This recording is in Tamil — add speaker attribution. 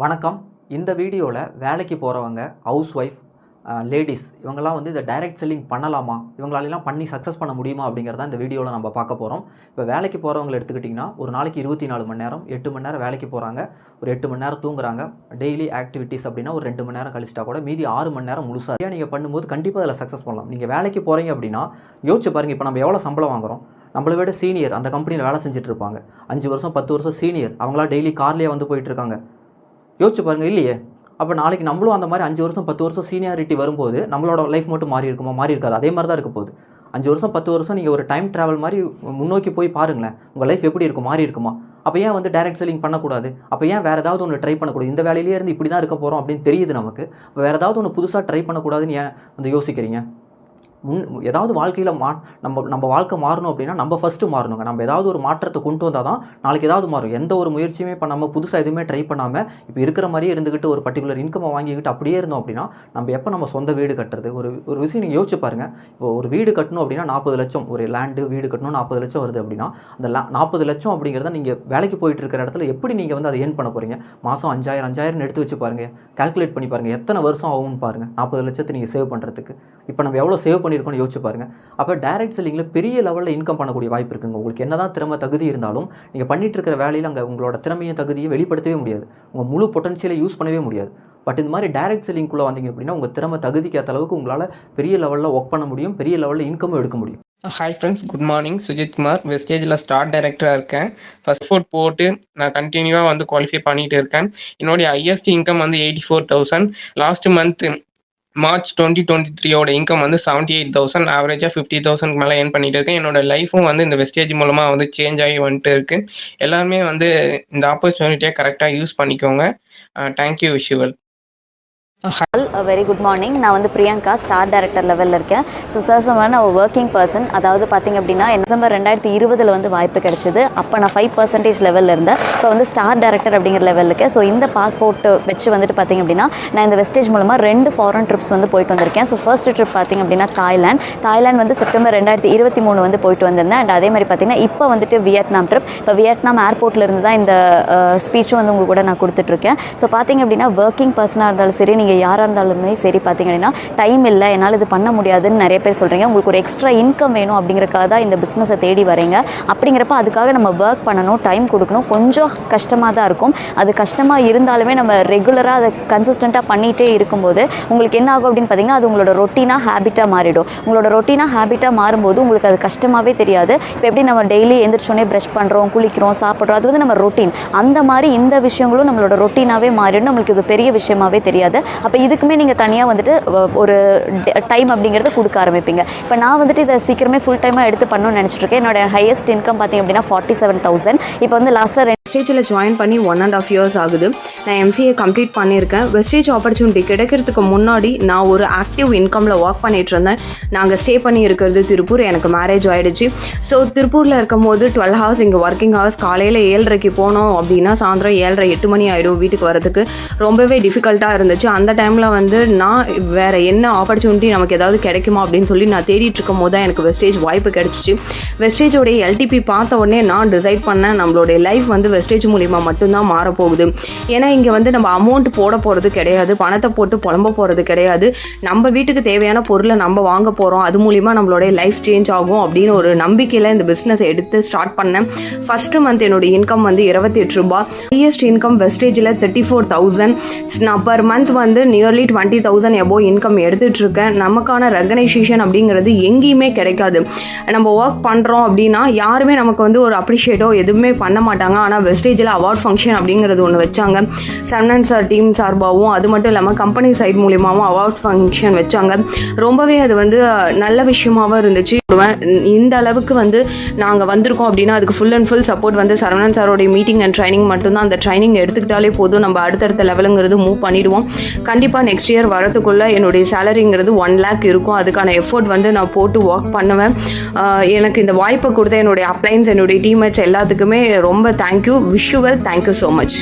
Speaker 1: வணக்கம். இந்த வீடியோவில் வேலைக்கு போகிறவங்க, ஹவுஸ் ஒய்ஃப், லேடிஸ் இவங்கெல்லாம் வந்து இதை டைரக்ட் செல்லிங் பண்ணலாமா, இவங்களாலெல்லாம் பண்ணி சக்ஸஸ் பண்ண முடியுமா அப்படிங்கிறத இந்த வீடியோவில் நம்ம பார்க்க போகிறோம். இப்போ வேலைக்கு போகிறவங்களை எடுத்துக்கிட்டிங்கன்னா, ஒரு நாளைக்கு 24 மணி நேரம், 8 மணி நேரம் வேலைக்கு போகிறாங்க, ஒரு 8 மணி நேரம் தூங்குறாங்க. டெய்லி ஆக்டிவிட்டீஸ் அப்படின்னா ஒரு 2 மணி நேரம் கழிச்சிட்டா கூட மீதி 6 மணி நேரம் முழுசாக நீங்கள் பண்ணும்போது கண்டிப்பாக அதில் சக்ஸஸ் பண்ணலாம். நீங்கள் வேலைக்கு போகிறீங்க அப்படின்னா யோசிச்சு பாருங்கள். இப்போ நம்ம எவ்வளோ சம்பளம் வாங்குகிறோம், நம்மளை விட சீனியர் அந்த கம்பெனியில் வேலை செஞ்சுட்டு இருப்பாங்க. 5 வருஷம் 10 வருஷம் சீனியர், அவங்களா டெய்லி கார்லேயே வந்து போயிட்டுருக்காங்க. யோசிச்சு பாருங்கள். இல்லையே? அப்போ நாளைக்கு நம்மளும் அந்த மாதிரி 5 வருஷம் 10 வருஷம் சீனியாரிட்டி வரும்போது நம்மளோட லைஃப் மட்டும் மாறி இருக்குமா? மாறி இருக்காது. அதே மாதிரி தான் இருக்க போகுது. 5 வருஷம் 10 வருஷம் நீங்கள் ஒரு டைம் ட்ராவல் மாதிரி முன்னோக்கி போய் பாருங்களேன். உங்கள் லைஃப் எப்படி இருக்கும்? மாறி இருக்குமா? அப்போ ஏன் வந்து டைரக்ட் செல்லிங் பண்ணக்கூடாது? அப்போ ஏன் வேறு ஏதாவது ஒன்று ட்ரை பண்ணக்கூடாது? இந்த வேலையிலே இருந்து இப்படி தான் இருக்க போகிறோம் அப்படின்னு தெரியுது நமக்கு. அப்போ வேறு ஏதாவது ஒன்று புதுசாக ட்ரை பண்ணக்கூடாதுன்னு ஏன் வந்து யோசிக்கிறீங்க? ஏதாவது வாழ்க்கையில் நம்ம வாழ்க்கை மாறணும் அப்படின்னா நம்ம ஃபஸ்ட்டு மாறணுங்க. நம்ம ஏதாவது ஒரு மாற்றத்தை கொண்டு வந்தால் தான் நாளைக்கு ஏதாவது மாறும். எந்த ஒரு முயற்சியுமே பண்ணாமல் புதுசாக எதுவுமே ட்ரை பண்ணாமல் இப்போ இருக்கிற மாதிரியே இருந்துக்கிட்டு ஒரு பர்டிகுலர் இன்கம்மை வாங்கிக்கிட்டு அப்படியே இருந்தோம் அப்படின்னா நம்ம எப்போ நம்ம சொந்த வீடு கட்டுறது? ஒரு விஷயம் நீங்கள் யோசிச்சு பாருங்கள். இப்போ ஒரு வீடு கட்டணும் அப்படின்னா 40 லட்சம், ஒரு லேண்டு வீடு கட்டணும் 40 லட்சம் வருது அப்படின்னா அந்த 40 லட்சம் அப்படிங்கிறத நீங்கள் வேலைக்கு போயிட்டு இருக்கிற இடத்துல எப்படி நீங்கள் வந்து அதை ஏர்ன் பண்ண போகிறீங்க? மாதம் 5000 எடுத்து வச்சு பாருங்கள், கால்குலேட் பண்ணி பாருங்கள் எத்தனை வருஷம் ஆகும்னு பாருங்கள். 40 லட்சத்தை நீங்கள் சேவ் பண்ணுறதுக்கு இப்போ நம்ம எவ்வளோ சேவ் பண்ணியிருக்கோம்னு யோசிச்சு பாருங்கள். அப்போ டைரக்ட் செல்லிங்கில் பெரிய லெவலில் இன்கம் பண்ணக்கூடிய வாய்ப்பு இருக்குங்க. உங்களுக்கு என்ன தான் திறமை தகுதி இருந்தாலும் நீங்கள் பண்ணிட்டு இருக்கிற வேலையில் அங்கே உங்களோட திறமையும் தகுதியை வெளிப்படுத்தவே முடியாது. உங்கள் முழு பொட்டன்ஷியலை யூஸ் பண்ணவே முடியாது. பட் இந்த மாதிரி டைரக்ட் செல்லிங்குள்ளே வந்தீங்க அப்படின்னா உங்கள் திறமை தகுதிக்கு ஏற்ற அளவுக்கு உங்களால் பெரிய லெவலில் ஒர்க் பண்ண முடியும், பெரிய லெவலில் இன்கமும் எடுக்க முடியும்.
Speaker 2: Hi friends, good morning. Sujith Kumar, வெஸ்டேஜில் ஸ்டார் டைரக்டராக இருக்கேன். ஃபர்ஸ்ட் ஃபுட் போட்டு நான் கண்டினியூவாக வந்து குவாலிஃபை பண்ணிகிட்டு இருக்கேன். என்னுடைய ஹையஸ்ட் இன்கம் வந்து 84,000. லாஸ்ட் மந்த் மார்ச் 2023 இன்கம் வந்து 78,000. ஆவரேஜாக 50,000 மேலே ஏர்ன் பண்ணிட்டு இருக்கேன். என்னோட லைஃப்பும் வந்து இந்த வெஸ்டேஜ் மூலமாக வந்து சேஞ்ச் ஆகி வந்துட்டு இருக்கு. எல்லாருமே வந்து இந்த ஆப்பர்ச்சுனிட்டியை கரெக்டாக யூஸ் பண்ணிக்கோங்க. Thank you. Visual
Speaker 3: very good morning. நான் வந்து பிரியங்கா, ஸ்டார் டைரக்டர் லெவலில் இருக்கேன். ஸோ சார் நான் ஒர்க்கிங் பர்சன். அதாவது பார்த்திங்க அப்படின்னா டிசம்பர் 2020 வந்து வாய்ப்பு கிடைச்சிது. அப்போ நான் 5% லெவலில் இருந்தேன். இப்போ வந்து ஸ்டார் டைரக்டர் அப்படிங்கிற லெவலில் இருக்கேன். ஸோ இந்த பாஸ்போர்ட் வச்சு வந்துட்டு பார்த்திங்க அப்படின்னா நான் இந்த வெஸ்டேஜ் மூலமாக 2 ஃபாரின் ட்ரிப்ஸ் வந்து போயிட்டு வந்திருக்கேன். ஸோ ஃபர்ஸ்ட் ட்ரிப் பார்த்திங்க அப்படின்னா தாய்லாந்து வந்து செப்டம்பர் 2023 வந்து போயிட்டு வந்திருந்தேன். அண்ட் அதே மாதிரி பார்த்திங்கன்னா இப்போ வந்துட்டு வியட்நாம் ட்ரிப். இப்போ வியட்நாம் ஏர்போர்ட்டில் இருந்து தான் இந்த ஸ்பீச்சும் வந்து உங்கள் கூட நான் கொடுத்துட்ருக்கேன். ஸோ பார்த்திங்க அப்படின்னா ஒர்க்கிங் பர்சனாக இருந்தாலும் சரி, நீங்கள் யாராக இருந்தாலுமே சரி, பார்த்திங்க அப்படின்னா டைம் இல்லை, என்னால் இது பண்ண முடியாதுன்னு நிறைய பேர் சொல்கிறீங்க. உங்களுக்கு ஒரு எக்ஸ்ட்ரா இன்கம் வேணும் அப்படிங்கிறக்காக தான் இந்த பிஸ்னஸை தேடி வரீங்க. அப்படிங்கிறப்ப அதுக்காக நம்ம ஒர்க் பண்ணணும், டைம் கொடுக்கணும். கொஞ்சம் கஷ்டமாக தான் இருக்கும். அது கஷ்டமாக இருந்தாலுமே நம்ம ரெகுலராக அதை கன்சிஸ்டண்ட்டாக பண்ணிகிட்டே இருக்கும்போது உங்களுக்கு என்ன ஆகும் அப்படின்னு பார்த்திங்கன்னா அது உங்களோட ரொட்டீனாக ஹேபிட்டாக மாறிடும். உங்களோட ரொட்டீனாக ஹேபிட்டாக மாறும்போது உங்களுக்கு அது கஷ்டமாகவே தெரியாது. இப்போ எப்படி நம்ம டெய்லி எந்திரிச்சோடனே ப்ரஷ் பண்ணுறோம், குளிக்கிறோம், சாப்பிட்றோம், அது வந்து நம்ம ரொட்டீன். அந்த மாதிரி இந்த விஷயங்களும் நம்மளோட ரொட்டீனாகவே மாறிடும். நம்மளுக்கு இது பெரிய விஷயமாகவே தெரியாது. அப்போ இதுக்குமே நீங்கள் தனியாக வந்துட்டு ஒரு டைம் அப்படிங்கிறத கொடுக்க ஆரம்பிப்பீங்க. இப்போ நான் வந்துட்டு இதை சீக்கிரமே ஃபுல் டைமாக எடுத்து பண்ணணும்னு நினச்சிட்ருக்கேன். என்னோட ஹையஸ்ட் இன்கம் பார்த்திங்க அப்படின்னா 47,000. இப்போ வந்து லாஸ்ட்டாக
Speaker 4: வெஸ்டேஜில் ஜாயின் பண்ணி 1.5 years ஆகுது. நான் MCA கம்ப்ளீட் பண்ணியிருக்கேன். வெஸ்டேஜ் ஆப்பர்ச்சுனிட்டி கிடைக்கிறதுக்கு முன்னாடி நான் ஒரு ஆக்டிவ் இன்கமில் ஒர்க் பண்ணிகிட்டு இருந்தேன். நாங்கள் ஸ்டே பண்ணி இருக்கிறது திருப்பூர். எனக்கு மேரேஜ் ஆகிடுச்சு. ஸோ திருப்பூரில் இருக்கும் போது 12 hours இங்கே ஒர்க்கிங் ஹவர்ஸ். காலையில் 7:30 போனோம் அப்படின்னா சாயந்தரம் 7:30 8 மணி ஆகிடும் வீட்டுக்கு வரதுக்கு. ரொம்பவே டிஃபிகல்ட்டாக இருந்துச்சு. அந்த டைமில் வந்து நான் வேறு என்ன ஆப்பர்ச்சுனிட்டி நமக்கு ஏதாவது கிடைக்குமா அப்படின்னு சொல்லி நான் தேடிட்டு இருக்கும் போது தான் எனக்கு வெஸ்டேஜ் வாய்ப்பு கிடைச்சிச்சு. வெஸ்டேஜோடைய LTP பார்த்த உடனே நான் டிசைட் பண்ணேன், நம்மளுடைய லைஃப் வந்து வெஸ்டேஜ் மூலிமா மட்டும்தான் மாறப்போகுது. ஏன்னா இங்கே வந்து நம்ம அமௌண்ட் போட போகிறது கிடையாது, பணத்தை போட்டு புலம்ப போகிறது கிடையாது. நம்ம வீட்டுக்கு தேவையான பொருளை நம்ம வாங்க போகிறோம். அது மூலிமா நம்மளுடைய லைஃப் சேஞ்ச் ஆகும் அப்படின்னு ஒரு நம்பிக்கையில் இந்த பிஸ்னஸை எடுத்து ஸ்டார்ட் பண்ணேன். ஃபர்ஸ்ட் மந்த் என்னோட இன்கம் வந்து 28 ரூபாய். ஹையஸ்ட் இன்கம் வெஸ்டேஜில் 34,000. நான் பர் மந்த் வந்து நியர்லி 20,000 எபோ இன்கம் எடுத்துட்டு இருக்கேன். நமக்கான ரெகனைசேஷன் அப்படிங்கிறது எங்கேயுமே கிடைக்காது. நம்ம ஒர்க் பண்ணுறோம் அப்படின்னா யாருமே நமக்கு வந்து ஒரு அப்ரிஷியேட்டோ எதுவுமே பண்ண மாட்டாங்க. ஆனால் வெஸ்டேஜில் அவார்ட் ஃபங்க்ஷன் அப்படிங்கிறது ஒன்று வச்சாங்க. சரவணன் சார் டீம் சார்பாகவும் அது மட்டும் இல்லாமல் கம்பெனி சைட் மூலியமாகவும் அவார்ட் ஃபங்க்ஷன் வச்சாங்க. ரொம்பவே அது வந்து நல்ல விஷயமாகவும் இருந்துச்சு. இந்த அளவுக்கு வந்து நாங்கள் வந்திருக்கோம் அப்படின்னா அதுக்கு ஃபுல் அண்ட் ஃபுல் சப்போர்ட் வந்து சரவணன் சாரோடைய மீட்டிங் அண்ட் ட்ரைனிங் மட்டும்தான். அந்த ட்ரைனிங் எடுத்துக்கிட்டாலே போதும், நம்ம அடுத்தடுத்த லெவலுங்கிறது மூவ் பண்ணிடுவோம். கண்டிப்பாக நெக்ஸ்ட் இயர் வரதுக்குள்ளே என்னுடைய சேலரிங்கிறது 1 lakh இருக்கும். அதுக்கான எஃபோர்ட் வந்து நான் போட்டு ஒர்க் பண்ணுவேன். எனக்கு இந்த வாய்ப்பை கொடுத்த என்னுடைய அப்ளைன்ஸ், என்னுடைய டீம்மேட்ஸ் எல்லாத்துக்குமே ரொம்ப thank you. Visual thank you so much.